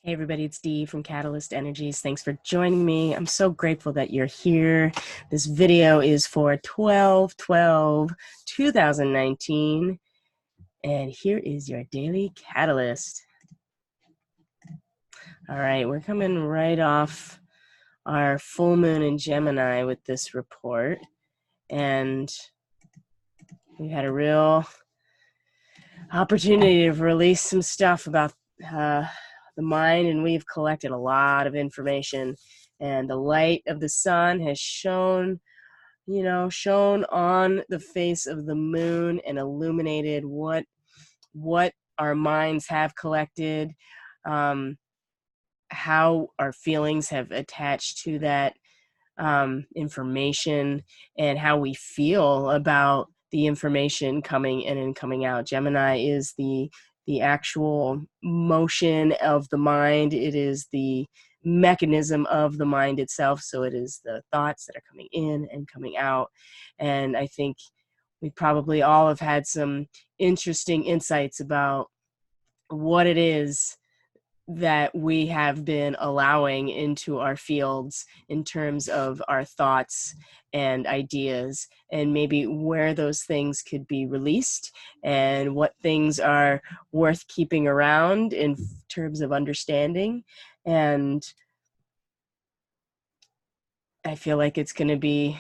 Hey everybody, it's Dee from CatalystEnergies. Thanks for joining me. I'm so grateful that you're here. This video is for 12/12/2019, and here is your daily catalyst. All right, we're coming right off our full moon in Gemini with this report, and we had a real opportunity to release some stuff about the mind, and we've collected a lot of information, and the light of the sun has shone on the face of the moon and illuminated what our minds have collected, how our feelings have attached to that information, and how we feel about the information coming in and coming out. Gemini is the actual motion of the mind. It is the mechanism of the mind itself. So it is the thoughts that are coming in and coming out. And I think we probably all have had some interesting insights about what it is that we have been allowing into our fields in terms of our thoughts and ideas, and maybe where those things could be released and what things are worth keeping around in terms of understanding. And I feel like it's going to be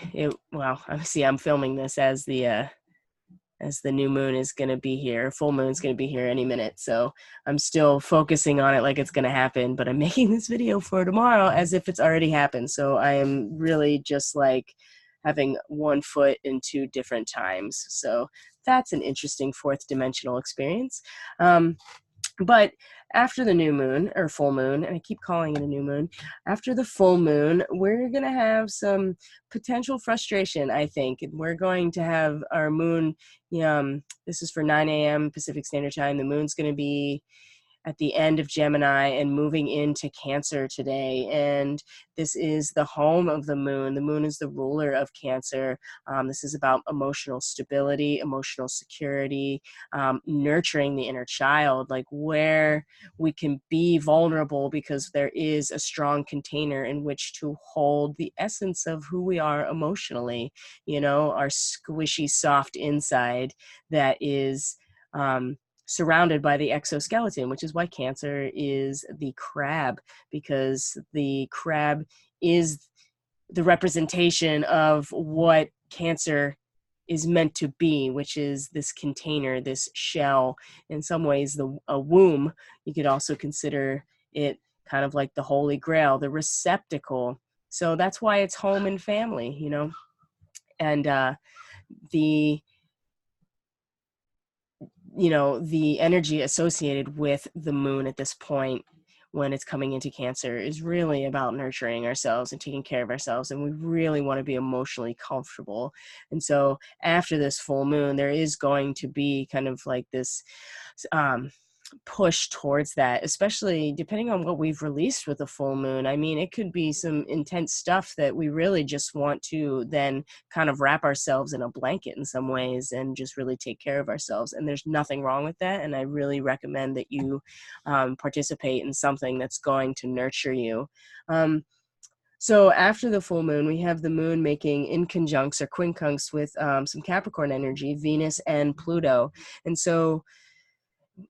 well, obviously I'm filming this as the new moon is going to be here. Full moon is going to be here any minute. So I'm still focusing on it like it's going to happen, but I'm making this video for tomorrow as if it's already happened. So I am really just like having one foot in two different times. So that's an interesting fourth dimensional experience. But after the new moon, or full moon, and I keep calling it a new moon, after the full moon, we're going to have some potential frustration, I think. We're going to have our moon, this is for 9 a.m. Pacific Standard Time. The moon's going to be at the end of Gemini and moving into Cancer today. And this is the home of the moon. The moon is the ruler of Cancer. This is about emotional stability, emotional security, nurturing the inner child, like where we can be vulnerable because there is a strong container in which to hold the essence of who we are emotionally, our squishy, soft inside that is surrounded by the exoskeleton, which is why Cancer is the crab, because the crab is the representation of what Cancer is meant to be, which is this container, this shell. In some ways, a womb. You could also consider it kind of like the Holy Grail, the receptacle. So that's why it's home and family, and the energy associated with the moon at this point when it's coming into Cancer is really about nurturing ourselves and taking care of ourselves, and we really want to be emotionally comfortable. And so after this full moon, there is going to be kind of like this push towards that, especially depending on what we've released with the full moon. I mean, it could be some intense stuff that we really just want to then kind of wrap ourselves in a blanket in some ways and just really take care of ourselves. And there's nothing wrong with that. And I really recommend that you participate in something that's going to nurture you. So after the full moon, we have the moon making inconjuncts or quincunx with some Capricorn energy, Venus and Pluto. And so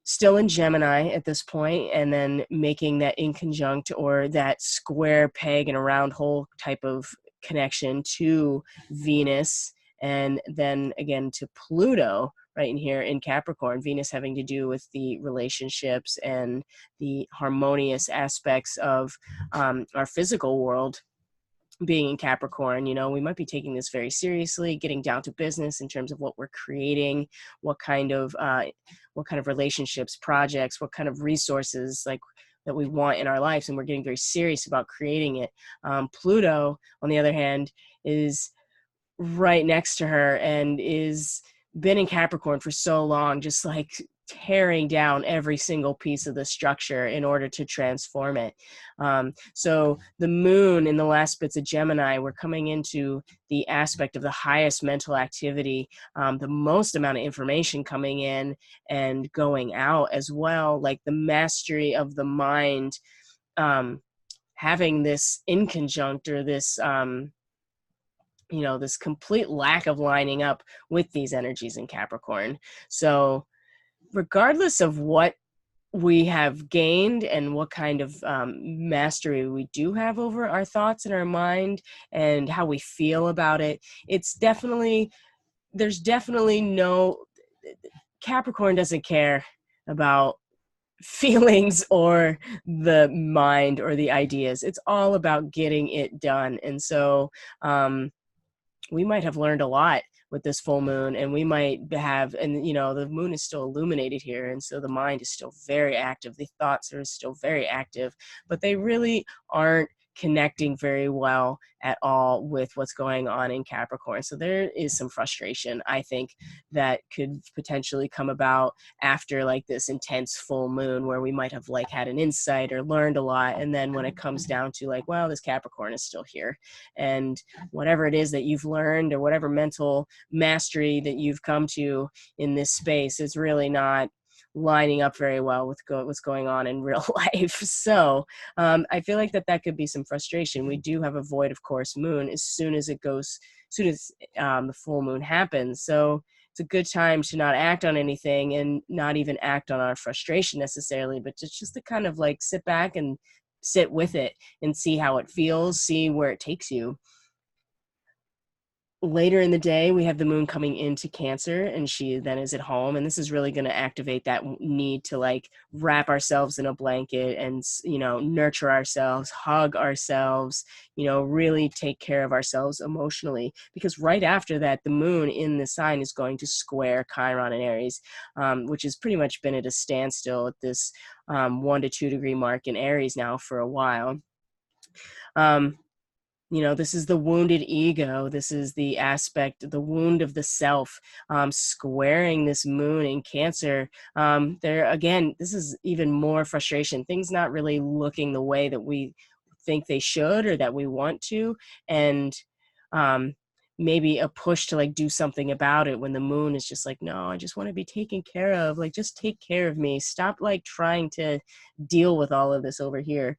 still in Gemini at this point, and then making that inconjunct or that square peg in a round hole type of connection to Venus, and then again to Pluto right in here in Capricorn. Venus having to do with the relationships and the harmonious aspects of our physical world. Being in Capricorn, we might be taking this very seriously, getting down to business in terms of what we're creating, what kind of relationships, projects, what kind of resources like that we want in our lives, and we're getting very serious about creating it. Pluto, on the other hand, is right next to her and is been in Capricorn for so long, just like tearing down every single piece of the structure in order to transform it. So the moon in the last bits of Gemini, we're coming into the aspect of the highest mental activity, the most amount of information coming in and going out as well, like the mastery of the mind having this inconjunct, or this this complete lack of lining up with these energies in Capricorn. So regardless of what we have gained and what kind of mastery we do have over our thoughts and our mind and how we feel about it, there's definitely no, Capricorn doesn't care about feelings or the mind or the ideas. It's all about getting it done. And so we might have learned a lot with this full moon, and we might have, and the moon is still illuminated here, and so the mind is still very active, the thoughts are still very active, but they really aren't connecting very well at all with what's going on in Capricorn. So there is some frustration, I think, that could potentially come about after like this intense full moon, where we might have like had an insight or learned a lot, and then when it comes down to like, well, this Capricorn is still here, and whatever it is that you've learned or whatever mental mastery that you've come to in this space is really not lining up very well with what's going on in real life. So I feel like that could be some frustration. We do have a void, of course, moon as soon as the full moon happens. So it's a good time to not act on anything, and not even act on our frustration necessarily, but just to kind of like sit back and sit with it and see how it feels, see where it takes you. Later in the day, we have the moon coming into Cancer, and she then is at home, and this is really going to activate that need to like wrap ourselves in a blanket and nurture ourselves, hug ourselves, really take care of ourselves emotionally, because right after that, the moon in the sign is going to square Chiron in Aries, which has pretty much been at a standstill at this 1 to 2 degree mark in Aries now for a while. This is the wounded ego. This is the aspect, the wound of the self, squaring this moon in Cancer. There again, this is even more frustration. Things not really looking the way that we think they should or that we want to, and maybe a push to like do something about it when the moon is just like, no, I just want to be taken care of. Like, just take care of me. Stop like trying to deal with all of this over here.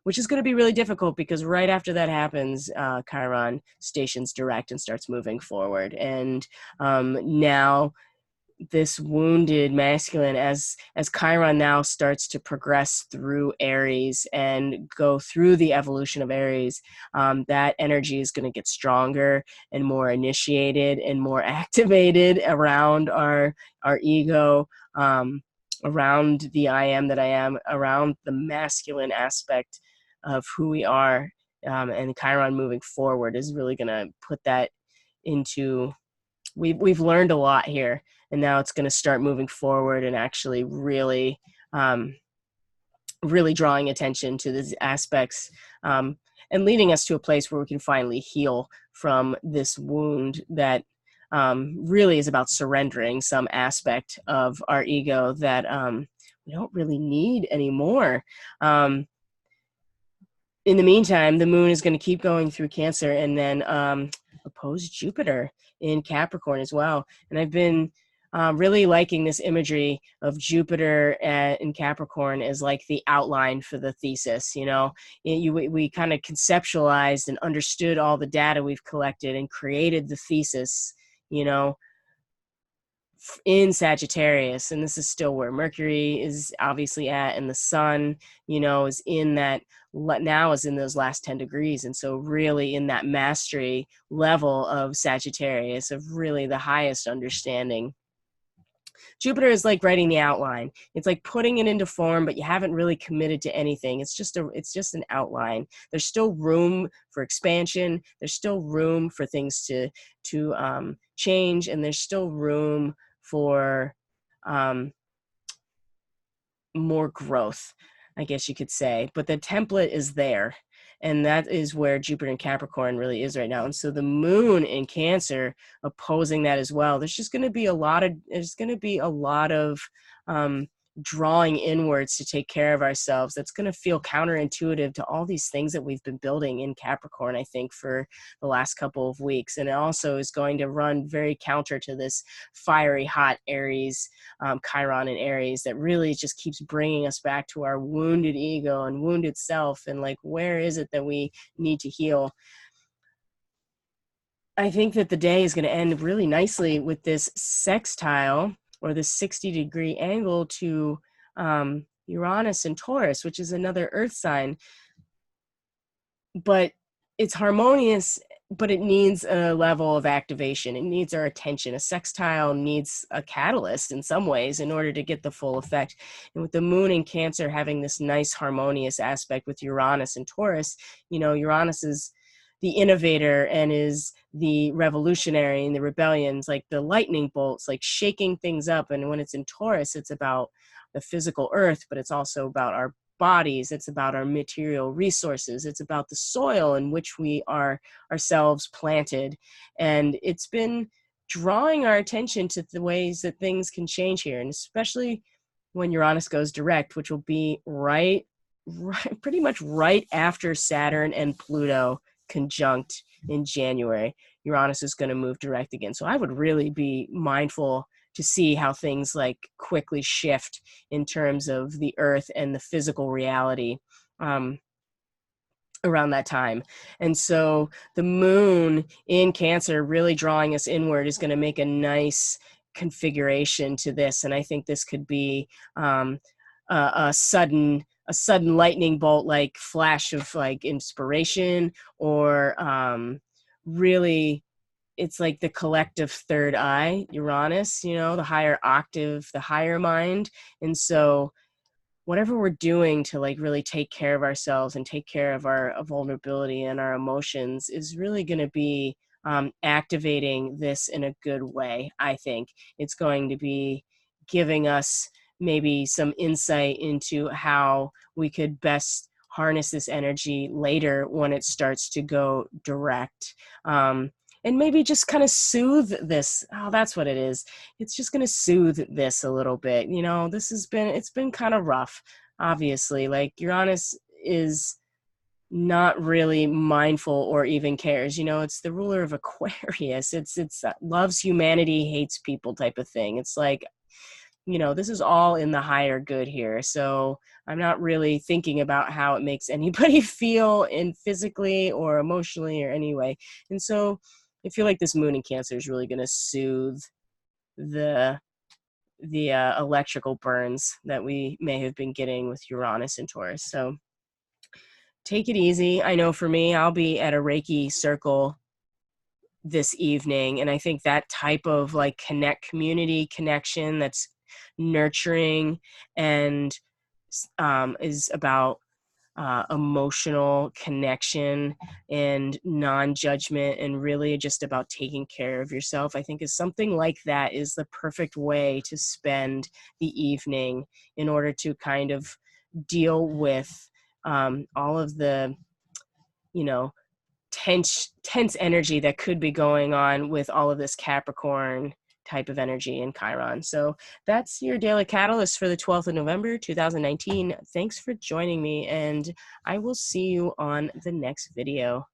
Which is going to be really difficult, because right after that happens, Chiron stations direct and starts moving forward. And now this wounded masculine, as Chiron now starts to progress through Aries and go through the evolution of Aries, that energy is going to get stronger and more initiated and more activated around our ego, around the I am that I am, around the masculine aspect of who we are. And Chiron moving forward is really going to put that into, we've learned a lot here, and now it's going to start moving forward and actually really really drawing attention to these aspects, and leading us to a place where we can finally heal from this wound that really is about surrendering some aspect of our ego that we don't really need anymore. In the meantime, the moon is going to keep going through Cancer, and then oppose Jupiter in Capricorn as well. And I've been really liking this imagery of Jupiter in Capricorn as like the outline for the thesis. We kind of conceptualized and understood all the data we've collected and created the thesis, in Sagittarius. And this is still where Mercury is obviously at, and the sun, is in that, now is in those last 10 degrees. And so really in that mastery level of Sagittarius, of really the highest understanding. Jupiter is like writing the outline. It's like putting it into form, but you haven't really committed to anything. It's just an outline. There's still room for expansion. There's still room for things to change, and there's still room for more growth, I guess you could say. But the template is there, and that is where Jupiter and Capricorn really is right now. And so the moon in Cancer opposing that as well. There's going to be a lot of drawing inwards to take care of ourselves. That's going to feel counterintuitive to all these things that we've been building in Capricorn, I think, for the last couple of weeks. And it also is going to run very counter to this fiery, hot Aries, Chiron in Aries, that really just keeps bringing us back to our wounded ego and wounded self. And like, where is it that we need to heal? I think that the day is going to end really nicely with this sextile, or this 60-degree angle to Uranus and Taurus, which is another earth sign. But it's harmonious, but it needs a level of activation. It needs our attention. A sextile needs a catalyst in some ways in order to get the full effect. And with the moon in Cancer having this nice harmonious aspect with Uranus and Taurus, you know, Uranus is the innovator and is the revolutionary, and the rebellions, like the lightning bolts, like shaking things up. And when it's in Taurus, it's about the physical earth, but it's also about our bodies. It's about our material resources. It's about the soil in which we are ourselves planted. And it's been drawing our attention to the ways that things can change here. And especially when Uranus goes direct, which will be pretty much right after Saturn and Pluto conjunct in January. Uranus is going to move direct again. So I would really be mindful to see how things like quickly shift in terms of the earth and the physical reality around that time. And so the moon in Cancer really drawing us inward is going to make a nice configuration to this. And I think this could be a sudden lightning bolt, like flash of like inspiration, or really it's like the collective third eye, Uranus, you know, the higher octave, the higher mind. And so whatever we're doing to like really take care of ourselves and take care of our vulnerability and our emotions is really going to be activating this in a good way. I think it's going to be giving us maybe some insight into how we could best harness this energy later when it starts to go direct. And maybe just kind of soothe this. Oh, that's what it is. It's just going to soothe this a little bit. You know, it's been kind of rough, obviously. Like Uranus is not really mindful or even cares. You know, it's the ruler of Aquarius. It's loves humanity, hates people type of thing. It's like, you know, this is all in the higher good here. So I'm not really thinking about how it makes anybody feel in physically or emotionally or anyway. And so I feel like this moon in Cancer is really going to soothe the electrical burns that we may have been getting with Uranus and Taurus. So take it easy. I know for me, I'll be at a Reiki circle this evening, and I think that type of like community connection that's nurturing and is about emotional connection and non-judgment, and really just about taking care of yourself, I think is something like that is the perfect way to spend the evening in order to kind of deal with all of the, you know, tense energy that could be going on with all of this Capricorn type of energy in Chiron. So that's your daily catalyst for the 12th of November, 2019. Thanks for joining me, and I will see you on the next video.